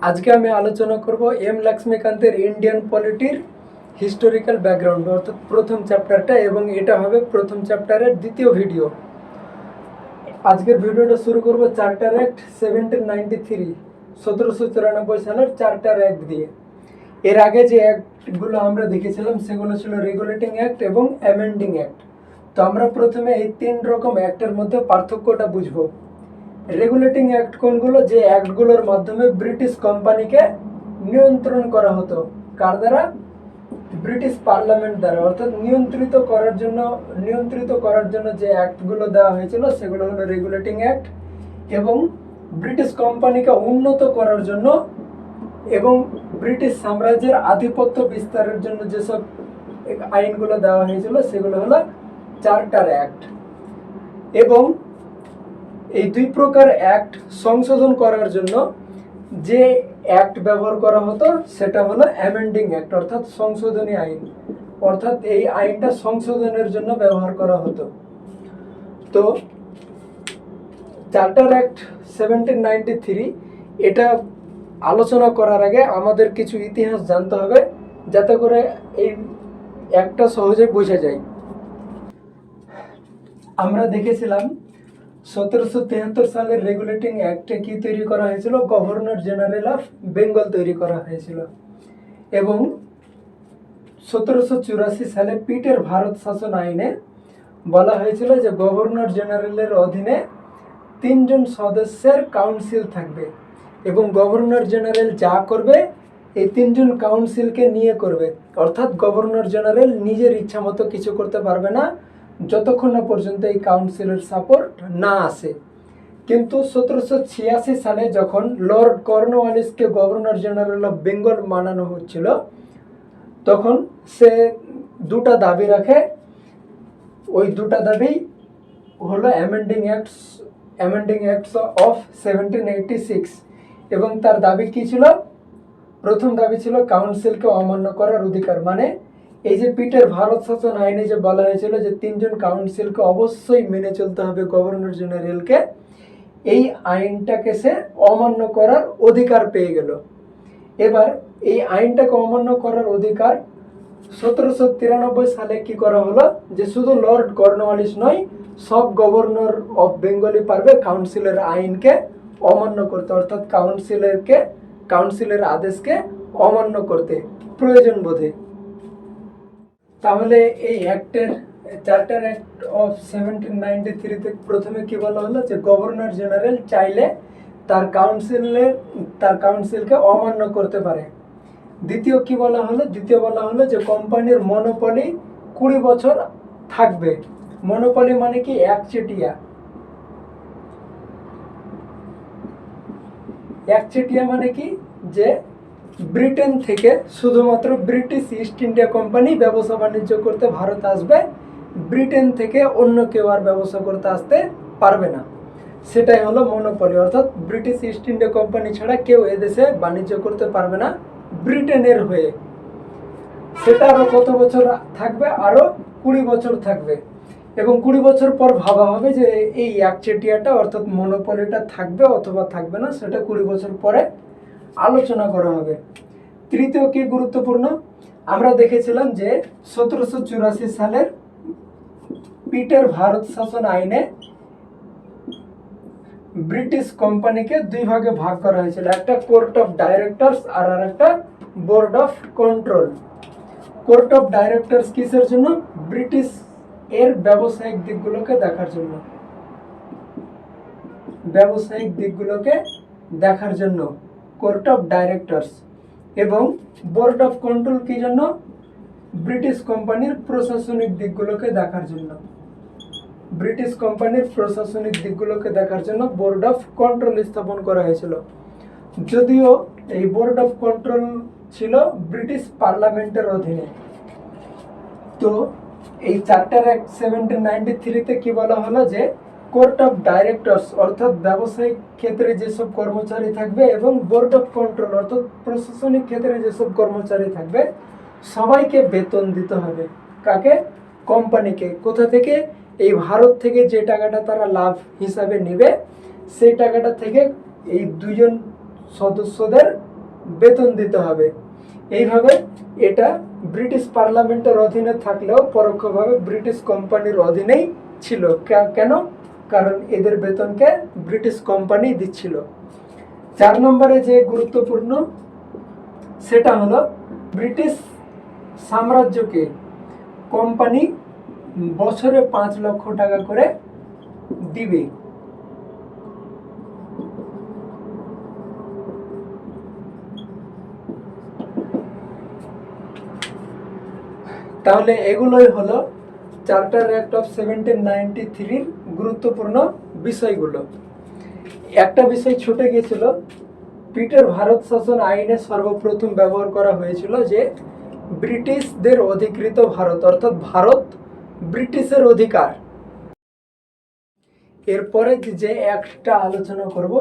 আজকে আমি আলোচনা করব এম লক্ষ্মীকান্তের ইন্ডিয়ান পলিটির হিস্টোরিক্যাল ব্যাকগ্রাউন্ড অর্থাৎ প্রথম চ্যাপ্টারটা, এবং এটা হবে প্রথম চ্যাপ্টারের দ্বিতীয় ভিডিও। আজকের ভিডিওটা শুরু করব চার্টার অ্যাক্ট 1793 1794 সালের চার্টার অ্যাক্ট দিয়ে। এর আগে যে অ্যাক্টগুলো আমরা দেখেছিলাম সেগুলো ছিল রেগুলেটিং অ্যাক্ট এবং অ্যামেন্ডিং অ্যাক্ট। তো আমরা প্রথমে এই তিন রকম অ্যাক্টের মধ্যে পার্থক্যটা বুঝবো। রেগুলেটিং অ্যাক্ট কোনগুলো? যে অ্যাক্টগুলোর মাধ্যমে ব্রিটিশ কোম্পানিকে নিয়ন্ত্রণ করা হতো। কার দ্বারা? ব্রিটিশ পার্লামেন্ট দ্বারা। অর্থাৎ নিয়ন্ত্রিত করার জন্য যে অ্যাক্টগুলো দেওয়া হয়েছিল সেগুলো হলো রেগুলেটিং অ্যাক্ট। এবং ব্রিটিশ কোম্পানিকে উন্নত করার জন্য এবং ব্রিটিশ সাম্রাজ্যের আধিপত্য বিস্তারের জন্য যেসব আইনগুলো দেওয়া হয়েছিল সেগুলো হলো চার্টার অ্যাক্ট। এবং এই দুই প্রকার অ্যাক্ট সংশোধন করার জন্য যে অ্যাক্ট ব্যবহার করা হতো সেটা হলো অ্যামেন্ডিং অ্যাক্ট, অর্থাৎ সংশোধনী আইন। অর্থাৎ এই আইনটা সংশোধনের জন্য ব্যবহার করা হতো। তো চার্টার অ্যাক্ট 1793 এটা আলোচনা করার আগে আমাদের কিছু ইতিহাস জানতে হবে, যাতে করে এই অ্যাক্টটা সহজে বোঝা যায়। আমরা দেখেছিলাম 1773 সালের রেগুলেটিং অ্যাক্টে কি তৈরি করা হয়েছিল? গভর্নর জেনারেল অফ বেঙ্গল তৈরি করা হয়েছিল। এবং 1784 সালে পিটের ভারত শাসন আইনে বলা হয়েছিল যে গভর্নর জেনারেলের অধীনে 3 জন সদস্যের কাউন্সিল থাকবে, এবং গভর্নর জেনারেল যা করবে এই 3 জন কাউন্সিলকে নিয়ে করবে। অর্থাৎ গভর্নর জেনারেল নিজের ইচ্ছা মতো কিছু করতে পারবে না যতক্ষণ না পর্যন্ত এই কাউন্সিলের সাপোর্ট না আসে। কিন্তু 1786 সালে যখন লর্ড কর্নওয়ালিসকে গভর্নর জেনারেল অফ বেঙ্গল বানানো হচ্ছিল, তখন সে দুটা দাবি রাখে। ওই দুটা দাবি হলো অ্যামেন্ডিং অ্যাক্টস অফ 1786। এবং তার দাবি কি ছিল? প্রথম দাবি ছিল কাউন্সিলকে অমান্য করার অধিকার। মানে এই যে পিটের ভারত শাসন আইনে যে বলা হয়েছিল যে 3 জন কাউন্সিলকে অবশ্যই মেনে চলতে হবে গভর্নর জেনারেলকে, এই আইনটাকে সে অমান্য করার অধিকার পেয়ে গেল। এবার এই আইনটাকে অমান্য করার অধিকার 1793 সালে কি করা হলো যে শুধু লর্ড কর্নওয়ালিস নয়, সব গভর্নর অফ বেঙ্গলই পারবে কাউন্সিলের আইনকে অমান্য করতে, অর্থাৎ কাউন্সিলের আদেশকে অমান্য করতে প্রয়োজন বোধে। তাহলে এই চার্টার অ্যাক্ট অফ 1793 প্রথমে কি বলা হলো যে গভর্নর জেনারেল চাইলে তার কাউন্সিলকে অমান্য করতে পারে। দ্বিতীয় বলা হলো যে কোম্পানির মনোপলি 20 বছর থাকবে। মনোপলি মানে কি? একচেটিয়া মানে কি? যে ব্রিটেন থেকে শুধুমাত্র ব্রিটিশ ইস্ট ইন্ডিয়া কোম্পানি ব্যবসা বাণিজ্য করতে ভারত আসবে, ব্রিটেন থেকে অন্য কেউ আর ব্যবসা করতে আসতে পারবে না। সেটাই হলো মনোপলি। অর্থাৎ ব্রিটিশ ইস্ট ইন্ডিয়া কোম্পানি ছাড়া কেউ এদেশে বাণিজ্য করতে পারবে না ব্রিটেনের হয়ে। সেটা আরো কত বছর থাকবে? আরো 20 বছর থাকবে। এবং 20 বছর পর ভাবা হবে যে এই একচেটিয়াটা অর্থাৎ মনোপলিটা থাকবে অথবা থাকবে না, সেটা 20 বছর পরে আলোচনা করা হবে। তৃতীয় কি গুরুত্বপূর্ণ? আমরা দেখেছিলাম যে 1784 সালের পিটের ভারত শাসন আইনে ব্রিটিশ কোম্পানিকে দুই ভাগে ভাগ করা হয়েছিল, একটা কোর্ট অফ ডাইরেক্টরস আর একটা board of control. Court of directors কিসের জন্য? ব্রিটিশ এর ব্যবসায়িক দিকগুলোকে দেখার জন্য কোর্ট অফ ডাইরেক্টরস। এবং বোর্ড অফ কন্ট্রোল কি জন্য? ব্রিটিশ কোম্পানির প্রশাসনিক দিকগুলোকে দেখার জন্য বোর্ড অফ কন্ট্রোল স্থাপন করা হয়েছিল। যদিও এই বোর্ড অফ কন্ট্রোল ছিল ব্রিটিশ পার্লামেন্টের অধীনে। তো এই চার্টার অ্যাক্ট 1793 কি বলা হলো যে কোর্ট অফ ডাইরেক্টরস অর্থাৎ ব্যবসায়িক ক্ষেত্রে যেসব কর্মচারী থাকবে এবং বোর্ড অফ কন্ট্রোল অর্থাৎ প্রশাসনিক ক্ষেত্রে যেসব কর্মচারী থাকবে সবাইকে বেতন দিতে হবে। কাকে? কোম্পানিকে। কোথা থেকে? এই ভারত থেকে যে টাকাটা তারা লাভ হিসাবে নেবে সেই টাকাটা থেকে এই 2 জন সদস্যদের বেতন দিতে হবে। এইভাবে এটা ব্রিটিশ পার্লামেন্টের অধীনে থাকলেও পরোক্ষভাবে ব্রিটিশ কোম্পানির অধীনেই ছিল। কেন? কারণ এদের বেতনকে ব্রিটিশ কোম্পানি দিচ্ছিল। 4 নম্বরে যে গুরুত্বপূর্ণ সেটা হলো ব্রিটিশ সাম্রাজ্যকে কোম্পানি বছরে 5 লক্ষ টাকা করে দিবে। তাহলে এগুলোই হলো চার্টার অ্যাক্ট অফ 1793 গুরুত্বপূর্ণ বিষয়গুলো। একটা বিষয় ছুটে গিয়েছিল, পিটের ভারত শাসন আইনে সর্বপ্রথম ব্যবহার করা হয়েছিল যে ব্রিটিশদের অধিকৃত ভারত, অর্থাৎ ভারত ব্রিটিশের অধিকার। এরপরে যে অ্যাক্টটা আলোচনা করব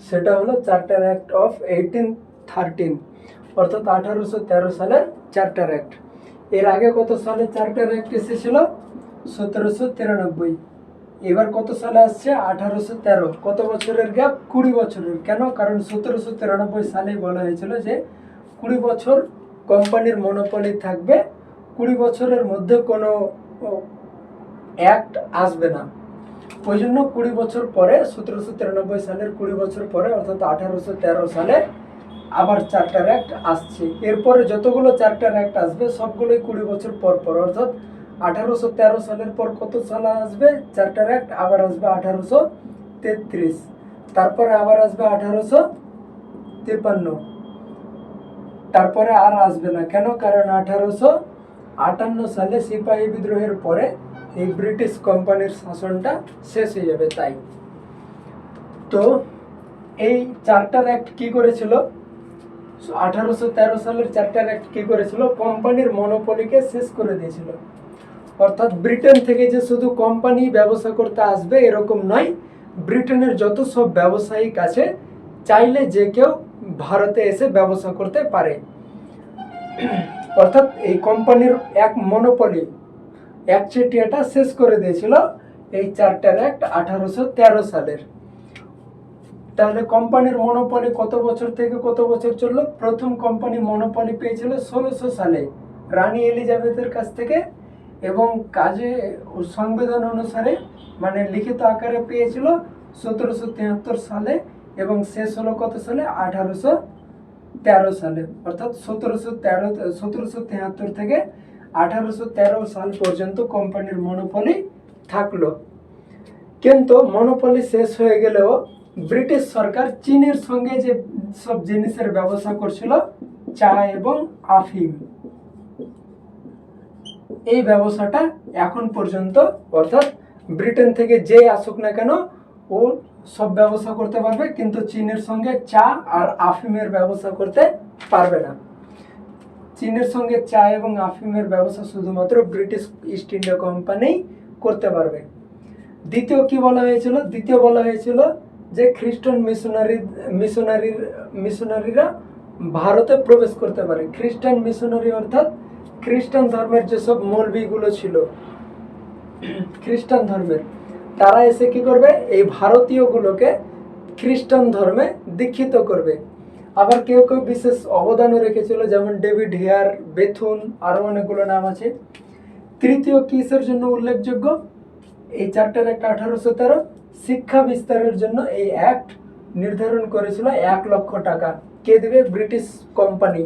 সেটা হলো চার্টার অ্যাক্ট অফ 1813, অর্থাৎ 1813 সালের চার্টার অ্যাক্ট। এর আগে কত সালে চার্টার অ্যাক্ট এসেছিল? 1793। এবার কত সালে আসছে? 1813। কত বছরের গ্যাপ? 20 বছরের। কেন? কারণ 1793 সালে বলা হয়েছিল যে 20 বছর কোম্পানির মনোপলি থাকবে, 20 বছরের মধ্যে কোনো অ্যাক্ট আসবে না। ওই জন্য 20 বছর পরে, 1793 সালের 20 বছর পরে অর্থাৎ 1813 সালে আবার চার্টার অ্যাক্ট আসছে। এরপরে যতগুলো চার্টার অ্যাক্ট আসবে সবগুলোই 20 বছর পর পর, অর্থাৎ 1813 সালের পর কত সালে আসবে চার্টার অ্যাক্ট? আবার আসবে 1833, তারপরে আবার আসবে 1853, তারপরে আর আসবে না। কেন? কারণ 1858 সালে সিপাহী বিদ্রোহের পরে এই ব্রিটিশ কোম্পানির শাসনটা শেষ হয়ে যাবে। তাই তো এই চার্টার অ্যাক্ট কি করেছিল? 1813 সালের চার্টার অ্যাক্ট কি করেছিল? কোম্পানির মনোপলিকে শেষ করে দিয়েছিল। অর্থাৎ ব্রিটেন থেকে যে শুধু কোম্পানি ব্যবসা করতে আসবে এরকম নয়, ব্রিটেনের যত সব ব্যবসায়িক আছে চাইলে যে কেউ ভারতে এসে ব্যবসা করতে পারে। অর্থাৎ এই কোম্পানির এক মনোপলি একচেটিয়াটা শেষ করে দিয়েছিল এই চার্টার অ্যাক্ট 1813 সালের। তাহলে কোম্পানির মনোপলি কত বছর থেকে কত বছর চললো? প্রথম কোম্পানি মনোপলি পেয়েছিল 1600 সালে রানী এলিজাবেথের কাছ থেকে, এবং কাজে সংবিধান অনুসারে মানে লিখিত আকারে পেয়েছিল 1773 সালে, এবং শেষ হলো কত সালে? 1813 সালে। অর্থাৎ 1773 থেকে 1813 সাল পর্যন্ত কোম্পানির মনোপলি থাকলো। কিন্তু মনোপলি শেষ হয়ে গেলেও ব্রিটিশ সরকার চীনের সঙ্গে যে সব জিনিসের ব্যবসা করছিল, চা এবং আফিম, এই ব্যবসাটা এখন পর্যন্ত, অর্থাৎ ব্রিটেন থেকে যে আসুক না কেন ও সব ব্যবসা করতে পারবে, কিন্তু চীনের সঙ্গে চা আর আফিমের ব্যবসা করতে পারবে না। চীনের সঙ্গে চা এবং আফিমের ব্যবসা শুধুমাত্র ব্রিটিশ ইস্ট ইন্ডিয়া কোম্পানি করতে পারবে। দ্বিতীয় কি বলা হয়েছিল? দ্বিতীয় বলা হয়েছিল যে খ্রিস্টান মিশনারিরা ভারতে প্রবেশ করতে পারে। খ্রিস্টান মিশনারি অর্থাৎ খ্রিস্টান ধর্মের যেসব মৌলবীগুলো ছিল খ্রিস্টান ধর্মের, তারা এসে কি করবে? এই ভারতীয়গুলোকে খ্রিস্টান ধর্মে দীক্ষিত করবে। আবার কেউ কেউ বিশেষ অবদানও রেখেছিল, যেমন ডেভিড হেয়ার, বেথুন, আরও অনেকগুলো নাম আছে। তৃতীয় কিসের জন্য উল্লেখযোগ্য? এই চার্টার অ্যাক্ট 1813 শিক্ষা বিস্তারের জন্য এই অ্যাক্ট নির্ধারণ করেছিল 1 লক্ষ টাকা। কে দেবে? British company.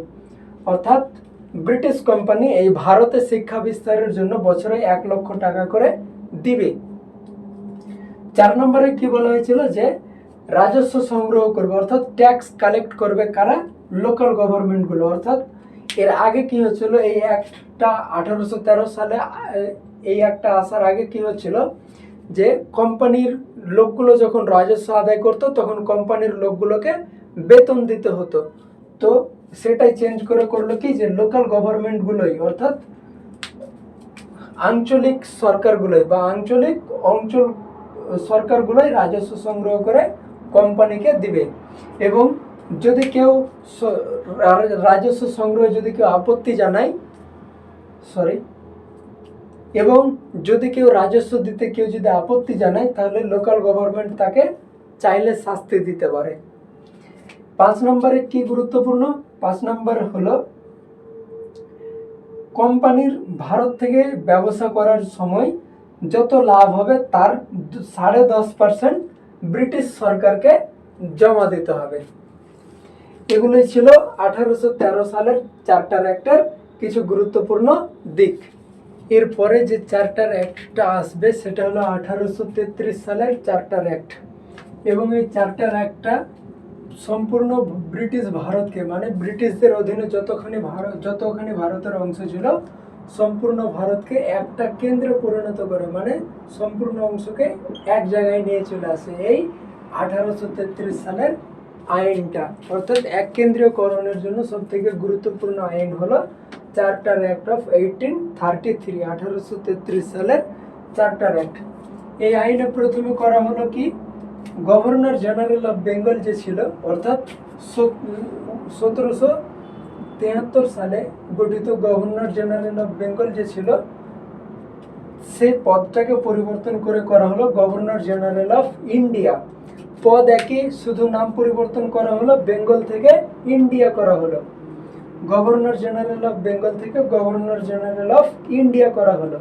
অর্থাৎ ব্রিটিশ কোম্পানি এই ভারতে শিক্ষা বিস্তারের জন্য বছরে 1 লক্ষ টাকা করে দিবে। 4 নম্বরে কি বলা হয়েছিল? যে রাজস্ব সংগ্রহ করবে, অর্থাৎ ট্যাক্স কালেক্ট করবে কারা? লোকাল গভর্নমেন্টগুলো। অর্থাৎ এর আগে কি হচ্ছিল? এই অ্যাক্টটা 1813 সালে, এই অ্যাক্টটা আসার আগে কি হচ্ছিল? যে কোম্পানির লোকগুলো যখন রাজস্ব আদায় করতো তখন কোম্পানির লোকগুলোকে বেতন দিতে হতো। তো সেটাই চেঞ্জ করে করলো কি? যে লোকাল গভর্নমেন্টগুলোই, অর্থাৎ আঞ্চলিক সরকারগুলোই বা অঞ্চল সরকারগুলোই রাজস্ব সংগ্রহ করে কোম্পানিকে দিবে। এবং যদি কেউ রাজস্ব সংগ্রহে যদি কেউ আপত্তি জানায়, এবং যদি কেউ রাজস্ব দিতে কেউ যদি আপত্তি জানায়, তাহলে লোকাল গভর্নমেন্ট তাকে চাইলে শাস্তি দিতে পারে। 5 নম্বরে কি গুরুত্বপূর্ণ? 5 নম্বর হলো কোম্পানির ভারত থেকে ব্যবসা করার সময় যত লাভ হবে তার 10.5% ব্রিটিশ সরকারকে জমা দিতে হবে। এগুলোই ছিল 1813 সালের চার্টার অ্যাক্টের কিছু গুরুত্বপূর্ণ দিক। এরপরে যে চার্টার অ্যাক্টটা আসবে সেটা হলো 1833 সালের চার্টার অ্যাক্ট, এবং এই চার্টার অ্যাক্টটা সম্পূর্ণ ব্রিটিশ ভারতকে, মানে ব্রিটিশদের অধীনে যতখানি ভারতের অংশ ছিল সম্পূর্ণ ভারতকে একটা কেন্দ্রে পরিণত করে, মানে সম্পূর্ণ অংশকে এক জায়গায় নিয়ে চলে আসে এই 1833 সালের আইনটা। অর্থাৎ এক কেন্দ্রীয়করণের জন্য সব থেকে গুরুত্বপূর্ণ আইন হলো চার্টার অ্যাক্ট অফ 1833, 1833 সালের চার্টার অ্যাক্ট। এই আইনে প্রথমে করা হলো কি, গভর্নর জেনারেল অফ বেঙ্গল যে ছিল, অর্থাৎ 1773 সালে গঠিত গভর্নর জেনারেল অফ বেঙ্গল যে ছিল, সেই পদটাকে পরিবর্তন করে করা হলো গভর্নর জেনারেল অফ ইন্ডিয়া। পদ একই, শুধু নাম পরিবর্তন করা হলো, বেঙ্গল থেকে ইন্ডিয়া করা হলো। গভর্নর জেনারেল অফ বেঙ্গল থেকে গভর্নর জেনারেল অফ ইন্ডিয়া করা হলো।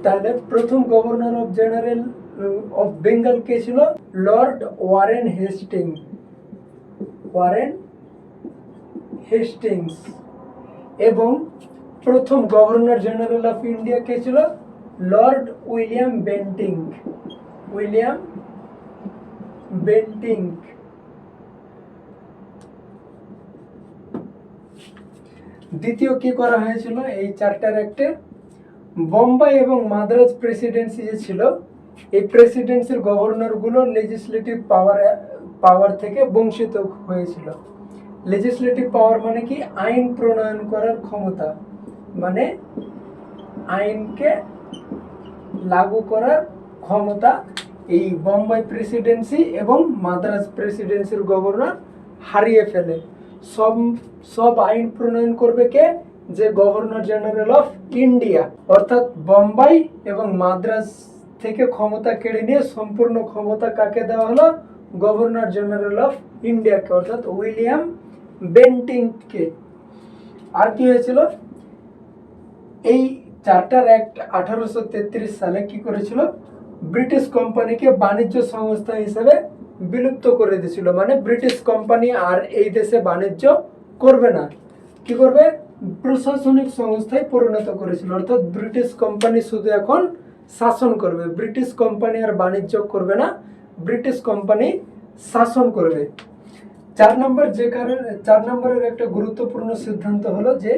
তাহলে প্রথম governor of general of Bengal কে ছিল? Lord Warren Hastings. এবং প্রথম গভর্নর জেনারেল অফ ইন্ডিয়া কে ছিল? Lord William Bentinck. দ্বিতীয় কি করা হয়েছিল এই চার্টার অ্যাক্টে? বোম্বাই এবং মাদ্রাজ প্রেসিডেন্সি যে ছিল, এই প্রেসিডেন্সির গভর্নরগুলো লেজিসলেটিভ পাওয়ার থেকে বঞ্চিত হয়েছিল। লেজিসলেটিভ পাওয়ার মানে কি? আইন প্রণয়ন করার ক্ষমতা, মানে আইনকে লাগু করার ক্ষমতা এই বোম্বাই প্রেসিডেন্সি এবং মাদ্রাজ প্রেসিডেন্সির গভর্নর হারিয়ে ফেলে। সব আইন প্রণয়ন করবে কে? যে গভর্নর জেনারেল অফ ইন্ডিয়া। অর্থাৎ বোম্বাই এবং মাদ্রাজ থেকে ক্ষমতা কেড়ে নিয়ে সম্পূর্ণ ক্ষমতা কাকে দেওয়া হলো? গভর্নর জেনারেল অফ ইন্ডিয়াকে, অর্থাৎ উইলিয়াম বেন্টিংকে। আর কি হয়েছিল? এই চার্টার অ্যাক্ট 1833 সালে কি করেছিল? ব্রিটিশ কোম্পানিকে বাণিজ্য সংস্থা হিসেবে বিলুপ্ত করে দিয়েছিল, মানে ব্রিটিশ কোম্পানি আর এই দেশে বাণিজ্য করবে না। কি করবে? প্রশাসনিক সংস্থায় পরিণত করেছিল। অর্থাৎ ব্রিটিশ কোম্পানি শুধু এখন শাসন করবে, ব্রিটিশ কোম্পানি আর বাণিজ্য করবে না, ব্রিটিশ কোম্পানি শাসন করবে। 4 নম্বরের একটা গুরুত্বপূর্ণ সিদ্ধান্ত হলো যে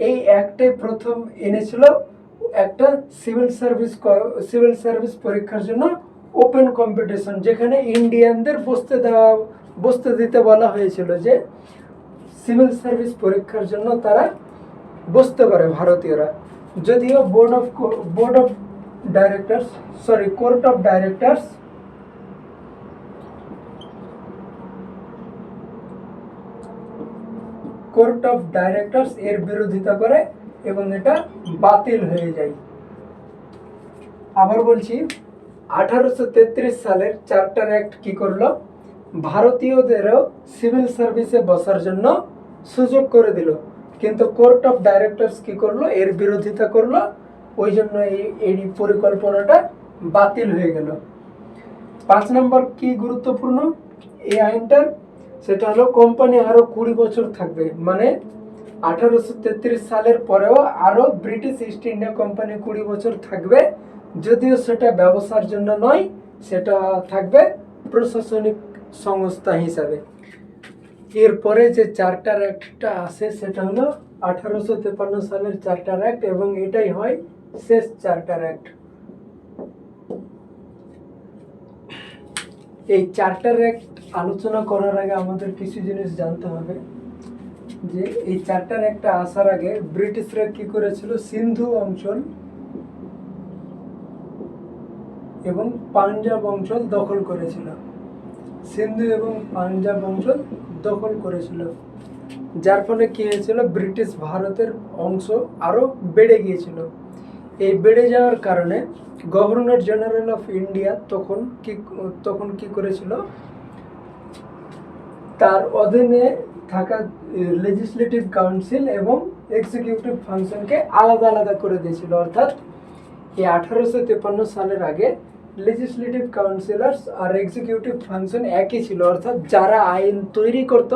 এই অ্যাক্টে প্রথম এনেছিল একটা সিভিল সার্ভিস পরীক্ষার জন্য ওপেন কম্পিটিশন, যেখানে ইন্ডিয়ানদের বসতে দিতে বলা হয়েছিল যে সিভিল সার্ভিস পরীক্ষার জন্য তারা বসতে পারে ভারতীয়রা। যদিও কোর্ট অফ ডাইরেক্টরস এর বিরোধিতা করে এবং এটা বাতিল হয়ে যায়। আবার বলছি, 1833 সালের চার্টার অ্যাক্ট কি করলো? ভারতীয়দেরও সিভিল সার্ভিসে বসার জন্য সুযোগ করে দিল, কিন্তু কোর্ট অফ ডাইরেক্টরস কি করলো? এর বিরোধিতা করলো, ওই জন্য এই পরিকল্পনাটা বাতিল হয়ে গেল। 5 নম্বর কি গুরুত্বপূর্ণ এই আইনটার? সেটা হলো কোম্পানি আরো 20 বছর থাকবে, মানে 1833 সালের পরেও আরো ব্রিটিশ ইস্ট ইন্ডিয়া কোম্পানি 20 বছর থাকবে, যদিও সেটা ব্যবসার জন্য নয়, সেটা থাকবে প্রশাসনিক সংস্থা হিসাবে। এরপরে যে চার্টার অ্যাক্টটা আসে সেটা হলো 1853 সালের চার্টার অ্যাক্ট, এবং এটাই হয় শেষ চার্টার অ্যাক্ট। এই চার্টার অ্যাক্ট আলোচনা করার আগে আমাদের কিছু জিনিস জানতে হবে, যে এই চার্টার অ্যাক্টটা আসার আগে ব্রিটিশরা কি করেছিল? সিন্ধু অঞ্চল এবং পাঞ্জাব অঞ্চল দখল করেছিল। যার ফলে কি হয়েছিল? ব্রিটিশ ভারতের অংশ আরো বেড়ে গিয়েছিল। এই বেড়ে যাওয়ার কারণে গভর্নর জেনারেল অফ ইন্ডিয়া তখন কি করেছিল? তার অধীনে থাকা লেজিসলেটিভ কাউন্সিল এবং এক্সিকিউটিভ ফাংশনকে আলাদা আলাদা করে দিয়েছিল। অর্থাৎ এই 1853 সালের আগে লেজিসলেটিভ কাউন্সিলার্স আর এক্সিকিউটিভ ফাংশন একই ছিল, অর্থাৎ যারা আইন তৈরি করত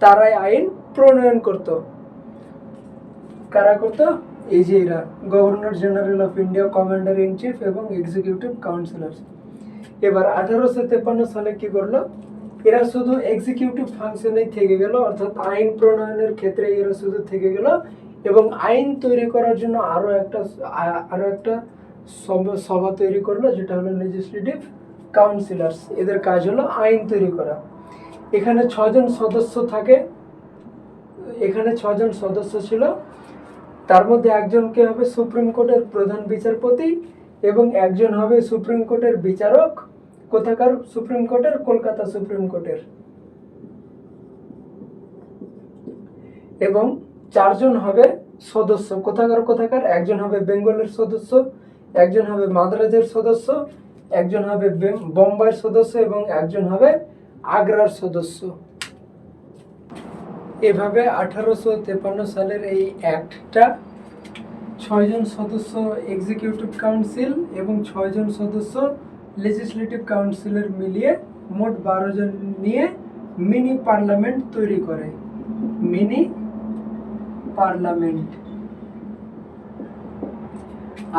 তারাই আইন প্রণয়ন করত। কারা করত? এই যে এরা, governor general of India, commander in chief এবং এক্সিকিউটিভ কাউন্সিলার্স। এবার 1853 সালে কি করলো? এরা শুধু এক্সিকিউটিভ ফাংশনেই থেকে গেল, অর্থাৎ আইন প্রণয়নের ক্ষেত্রে এরা শুধু থেকে গেল এবং আইন তৈরি করার জন্য আরো একটা সভা তৈরি করলো, যেটা হলো লেজিসলেটিভ কাউন্সিলার্স। এদের কাজ হলো আইন তৈরি করা। এখানে 6 জন সদস্য থাকে। এখানে 6 জন সদস্য ছিল। তার মধ্যে একজনকে হবে সুপ্রিম কোর্টের প্রধান বিচারপতি এবং একজন হবে সুপ্রিম কোর্টের বিচারক। কোথাকার সুপ্রিম কোর্টের? কলকাতা সুপ্রিম কোর্টের। এবং 4 জন হবে সদস্য। কোথাকার? একজন হবে বেঙ্গলের সদস্য, একজন হবে মাদ্রাজের সদস্য, একজন হবে বোম্বাইয়ের সদস্য এবং একজন হবে আগ্রার সদস্য। এভাবে 1853 সালের এই অ্যাক্টটা 6 জন সদস্য এক্সিকিউটিভ কাউন্সিল এবং 6 জন সদস্য লেজিসলেটিভ কাউন্সিলের মিলিয়ে মোট 12 জন নিয়ে মিনি পার্লামেন্ট তৈরি করে। Mini parliament.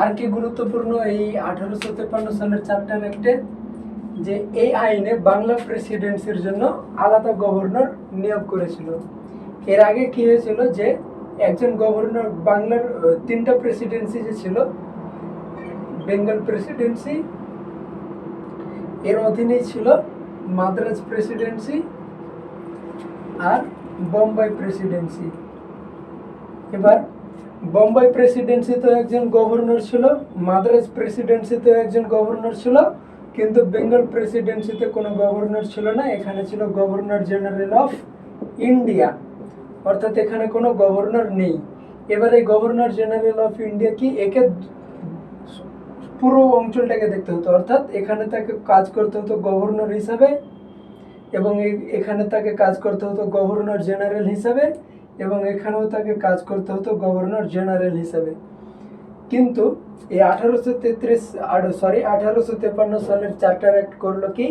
আর কি গুরুত্বপূর্ণ এই 1853 সালের চার্টার অ্যাক্টে? যে এই আইনে বাংলা প্রেসিডেন্সির জন্য আলাদা গভর্নর নিয়োগ করেছিল। এর আগে কি হয়েছিল যে একজন গভর্নর, বাংলার 3টা প্রেসিডেন্সি যে ছিল, বেঙ্গল প্রেসিডেন্সি, এর অধীনেই ছিল মাদ্রাজ প্রেসিডেন্সি আর বোম্বাই প্রেসিডেন্সি। এবার বোম্বাই প্রেসিডেন্সিতে একজন গভর্নর ছিল, মাদ্রাজ প্রেসিডেন্সিতে একজন গভর্নর ছিল, কিন্তু বেঙ্গল প্রেসিডেন্সিতে কোনো গভর্নর ছিল না। এখানে ছিল গভর্নর জেনারেল অফ ইন্ডিয়া, অর্থাৎ এখানে কোনো গভর্নর নেই। এবার এই গভর্নর জেনারেল অফ ইন্ডিয়া কি? একে পুরো অঞ্চলটাকে দেখতে হতো, অর্থাৎ এখানে তাকে কাজ করতে হতো গভর্নর হিসাবে এবং এখানে তাকে কাজ করতে হতো গভর্নর জেনারেল হিসাবে এবং এখানেও তাকে কাজ করতে হতো গভর্নর জেনারেল হিসাবে। কিন্তু এই 1853 সালের চার্টার অ্যাক্ট করলো কি?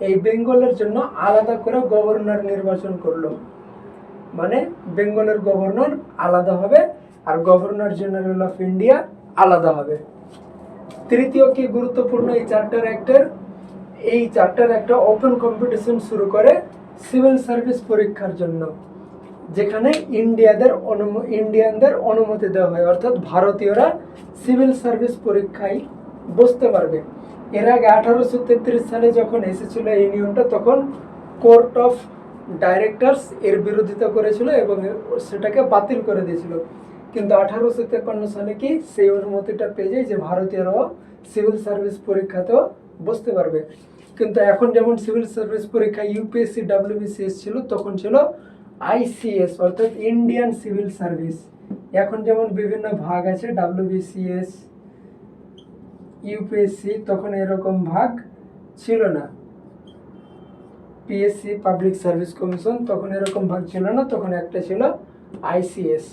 এই বেঙ্গলের জন্য আলাদা করে গভর্নর নির্বাচন করলো। মানে বেঙ্গলের গভর্নর আলাদা হবে আর গভর্নর জেনারেল অফ ইন্ডিয়া আলাদা হবে। তৃতীয় কি গুরুত্বপূর্ণ এই চার্টার অ্যাক্টের? এই চার্টার একটা ওপেন কম্পিটিশন শুরু করে সিভিল সার্ভিস পরীক্ষার জন্য, যেখানে ইন্ডিয়ানদের অনুমতি দেওয়া হয়, অর্থাৎ ভারতীয়রা সিভিল সার্ভিস পরীক্ষায় বসতে পারবে। এর আগে 1833 সালে যখন এসেছিল এই নিয়মটা, তখন কোর্ট অফ ডাইরেক্টরস এর বিরোধিতা করেছিল এবং সেটাকে বাতিল করে দিয়েছিল। কিন্তু 1853 সালে কি সেই অনুমতিটা পেয়ে যায় যে ভারতীয়রাও সিভিল সার্ভিস পরীক্ষাতেও বসতে পারবে। কিন্তু এখন যেমন সিভিল সার্ভিস পরীক্ষা ইউপিএসসি, ডাব্লিউবিসিএস ছিল, তখন ছিল আইসিএস, অর্থাৎ ইন্ডিয়ান সিভিল সার্ভিস। এখন যেমন বিভিন্ন ভাগ আছে, ডাব্লিউবিসিএস, ইউপিএসসি, তখন এরকম ভাগ ছিল না। পিএসসি, পাবলিক সার্ভিস কমিশন, তখন এরকম ভাগ ছিল না, তখন একটা ছিল আইসিএস।